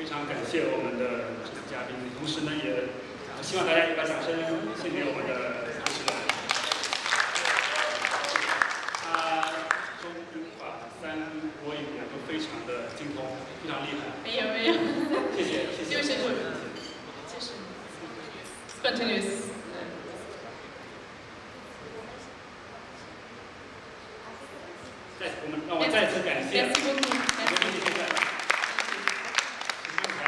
常感谢我们的这次嘉宾，同时呢，也希望大家也把掌声献给我们的主持人。他中英法3国语言都非常的精通，非常厉害。没有，谢谢。就是 spontaneous。让我再次感谢。刚才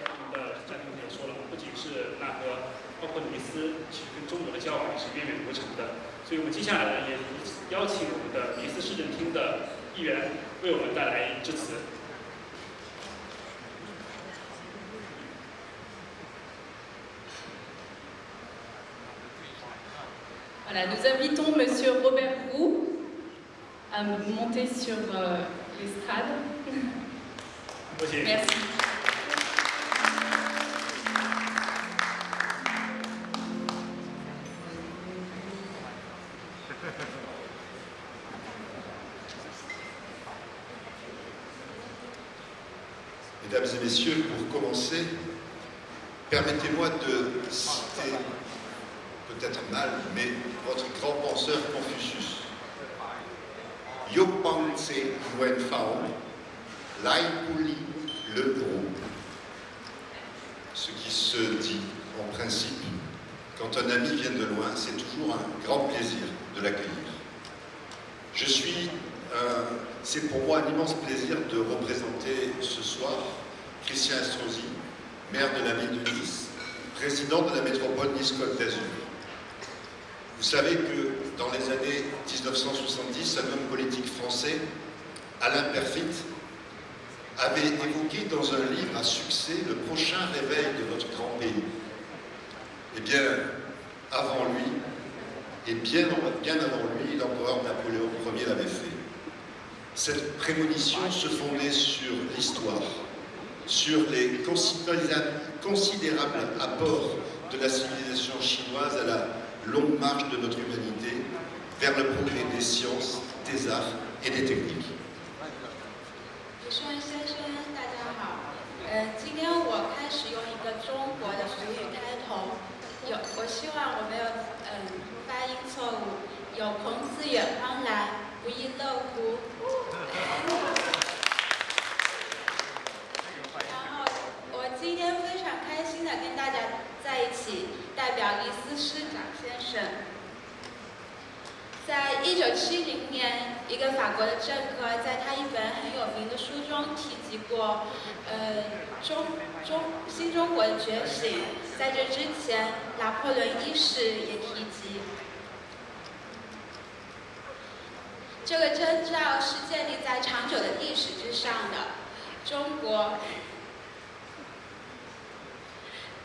我们的战同学也说了，不仅是纳河，包括尼斯，其实跟中国的交往也是源远流长的。所以我们接下来呢，也邀请我们的尼斯市政厅的议员为我们带来致辞。Voilà, nous invitons Monsieur Robert Roux à monter sur l'estrade. Merci. Mesdames et messieurs, pour commencer, permettez-moi de citer, peut-être mal, mais votre grand penseur Confucius. Yo Pang-tse Nguyen Phao, Lai Puli le Gros. Ce qui se dit, en principe, quand un ami vient de loin, c'est toujours un grand plaisir de l'accueillir. C'est pour moi un immense plaisir de représenter ce soir Christian Estrosi, maire de la ville de Nice, président de la métropole Nice-Côte d'Azur. Vous savez que dans les années 1970, un homme politique français, Alain Perfit, avait évoqué dans un livre à succès le prochain réveil de notre grand pays. Eh bien, avant lui, et bien avant lui, l'empereur Napoléon Ier l'avait fait. Cette prémonition se fondait sur l'histoire, sur les considérables apports de la civilisation chinoise à la longue marche de notre humanité vers le progrès des sciences, des arts et des techniques. 今天我开始用一个中国的俗语开头，我希望我没有发音错误。有朋自远方来，不亦乐乎。然后我今天非常开心的跟大家在一起，代表尼斯市长先生。在1970年，一个法国的政客在他一本很有名的书中提及过，新中国的觉醒。在这之前，拿破仑一世也提及。这个征兆是建立在长久的历史之上的。中国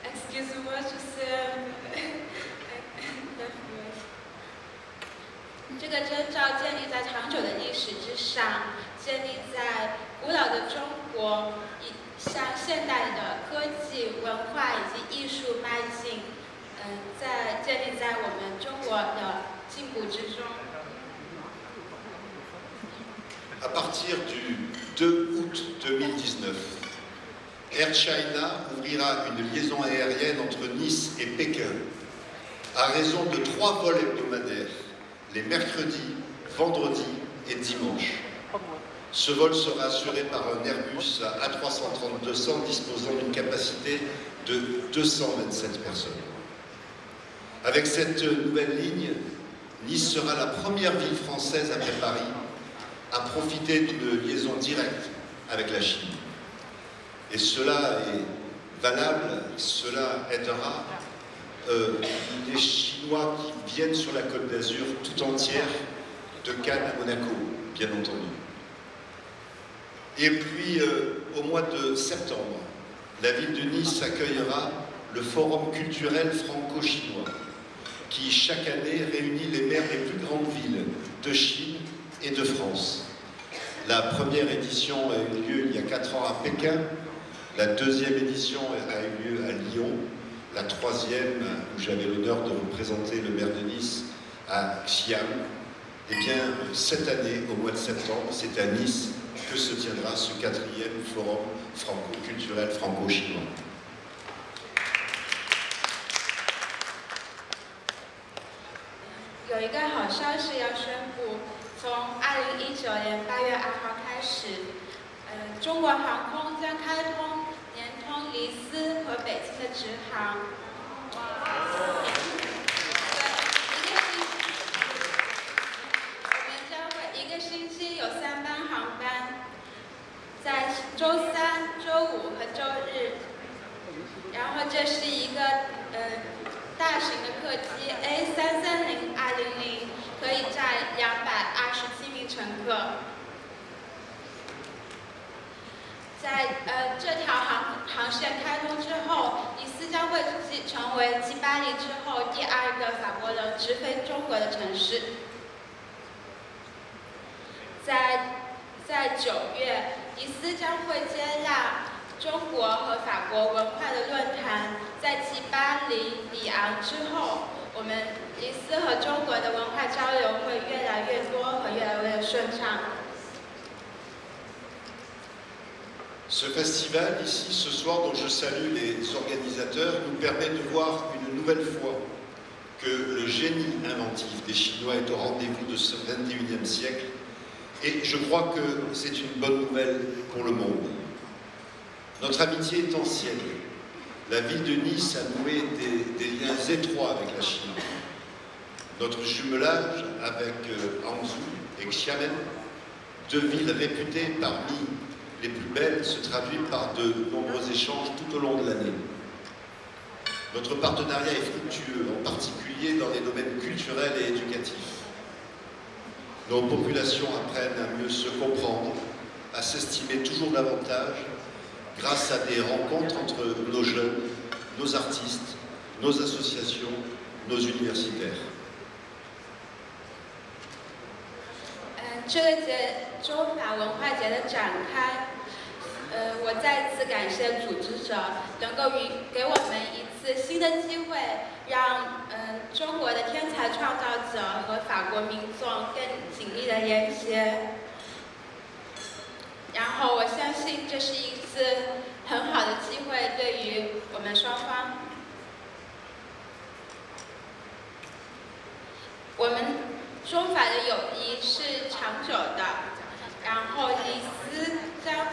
，excuse-moi， 这个征兆建立在长久的历史之上，建立在古老的中国向现代的科技、文化以及艺术迈进，建立在我们中国的进步之中。À partir du 2 août 2019, Air China ouvrira une liaison aérienne entre Nice et Pékin à raison de 3 vols hebdomadaires, les mercredis, vendredis et dimanches. Ce vol sera assuré par un Airbus A330-200 disposant d'une capacité de 227 personnes. Avec cette nouvelle ligne, Nice sera la première ville française après Paris à profiter d'une liaison directe avec la Chine. Et cela est valable, cela aidera les Chinois qui viennent sur la Côte d'Azur tout entière, de Cannes à Monaco, bien entendu. Et puis, au mois de septembre, la ville de Nice accueillera le Forum culturel franco-chinois, qui chaque année réunit les maires des plus grandes villes de Chine et de France. La première édition a eu lieu il y a 4 ans à Pékin, la deuxième édition a eu lieu à Lyon, la troisième, où j'avais l'honneur de représenter le maire de Nice, à Xi'an. Et bien, cette année, au mois de septembre, c'est à Nice que se tiendra ce 4e forum culturel franco-chinois. 有一个好消息要宣布，从2019年8月2号开始，中国航空将开通连通尼斯和北京的直航。我们将会一个星期有3班航班，在周三、周五和周日。然后这是一个大型的客机 A330-200，可以载227名乘客。在这条航线开通之后，尼斯将会成为继巴黎之后第2个法国人直飞中国的城市。在9月，尼斯将会接纳中国和法国文化的论坛。在继巴黎、里昂之后，我们尼斯和中国的文化交流会越来越多和越来越顺畅。Ce festival ici ce soir, dont je salue les organisateurs, nous permet de voir une nouvelle fois que le génie inventif des Chinois est au rendez-vous de ce 21e siècle, et je crois que c'est une bonne nouvelle pour le monde. Notre amitié est ancienne. La ville de Nice a noué des liens étroits avec la Chine. Notre jumelage avec Hangzhou et Xiamen, deux villes réputées parmi les plus belles, se traduit par de nombreux échanges tout au long de l'année. Notre partenariat est fructueux, en particulier dans les domaines culturels et éducatifs. Nos populations apprennent à mieux se comprendre, à s'estimer toujours davantage, grâce à des rencontres entre nos jeunes, nos artistes, nos associations, nos universitaires. 这个中法文化节的展开，我再次感谢组织者能够给我们一次新的机会，让中国的天才创造者和法国民众更紧密的连接。然后我相信这是一次很好的机会，对于我们双方。我们中法的友谊是长久的，然后尼斯将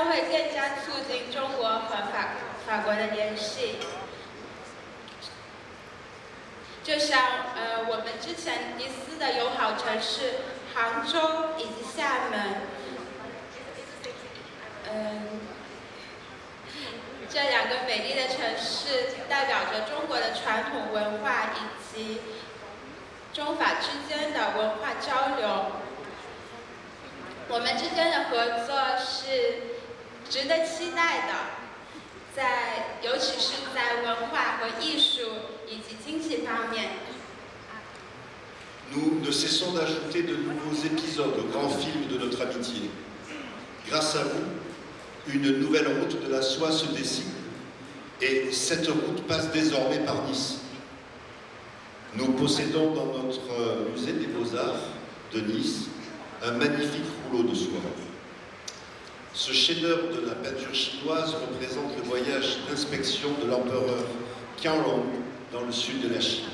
会更加促进中国和法国的联系。就像我们之前尼斯的友好城市杭州以及厦门，这2个美丽的城市代表着中国的传统文化以及中法之间的文化交流。我们之间的合作是值得期待的，尤其是在文化和艺术以及经济方面。Nous ne cessons d'ajouter de nouveaux épisodes au grand film de notre amitié. Grâce à vous, une nouvelle route de la soie se dessine, et cette route passe désormais par Nice. Nous possédons dans notre musée des Beaux-Arts de Nice un magnifique rouleau de soie. Ce chef-d'œuvre de la peinture chinoise représente le voyage d'inspection de l'empereur Qianlong dans le sud de la Chine.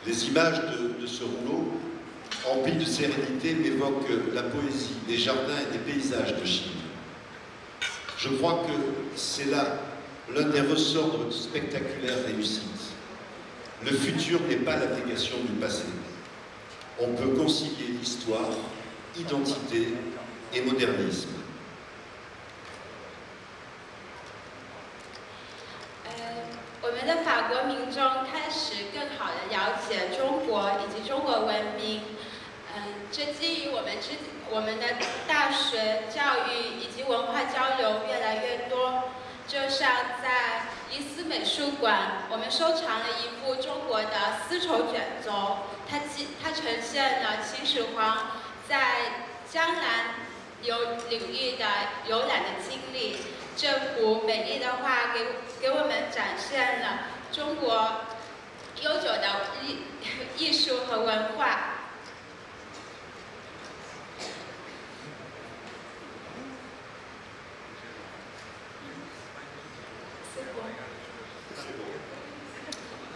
Les images de ce rouleau, emplies de sérénité, m'évoquent la poésie des jardins et des paysages de Chine. Je crois que c'est là l'un des ressorts de notre spectaculaire réussite. Le futur n'est pas la négation du passé. On peut concilier histoire, identité et modernisme. 我们的法国民众开始更好地了解中国以及中国文明。这基于我们的大学教育以及文化交流越来越多。就像在尼斯美术馆，我们收藏了一幅中国的丝绸卷轴，它呈现了秦始皇在江南领域的游览的经历。这幅美丽的画给我们展现了中国悠久的艺术和文化。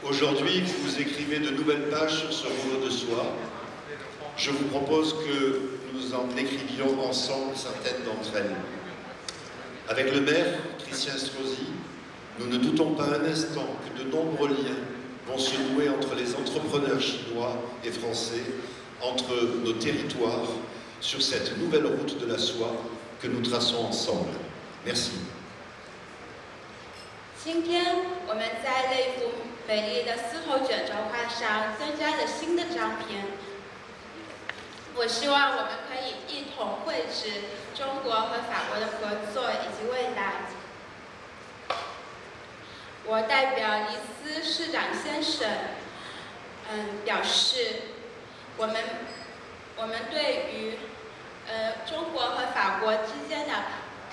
Aujourd'hui, vous écrivez de nouvelles pages sur ce rouleau de soie. Je vous propose que nous en écrivions ensemble certaines d'entre elles. Avec le maire, Christian Estrosi, nous ne doutons pas un instant que de nombreux liens vont se nouer entre les entrepreneurs chinois et français, entre nos territoires, sur cette nouvelle route de la soie que nous traçons ensemble. Merci. 今天我们在那幅美丽的丝绸卷轴画上增加了新的章篇。我希望我们可以一同绘制中国和法国的合作以及未来。我代表黎斯市长先生，表示我们对于中国和法国之间的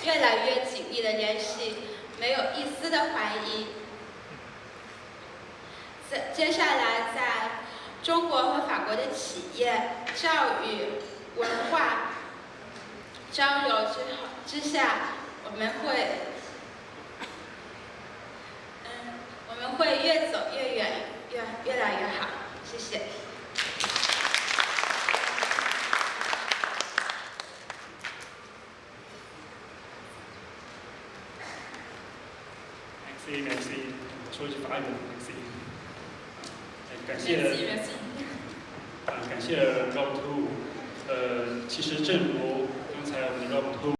越来越紧密的联系没有一丝的怀疑。接下来，在中国和法国的企业、教育、文化交流之下，我们会越走越远，越来越好。谢谢。Merci，说一句法语 ，Merci。感谢 Merci. 感谢 Rob Two。其实正如刚才我们的 Rob Two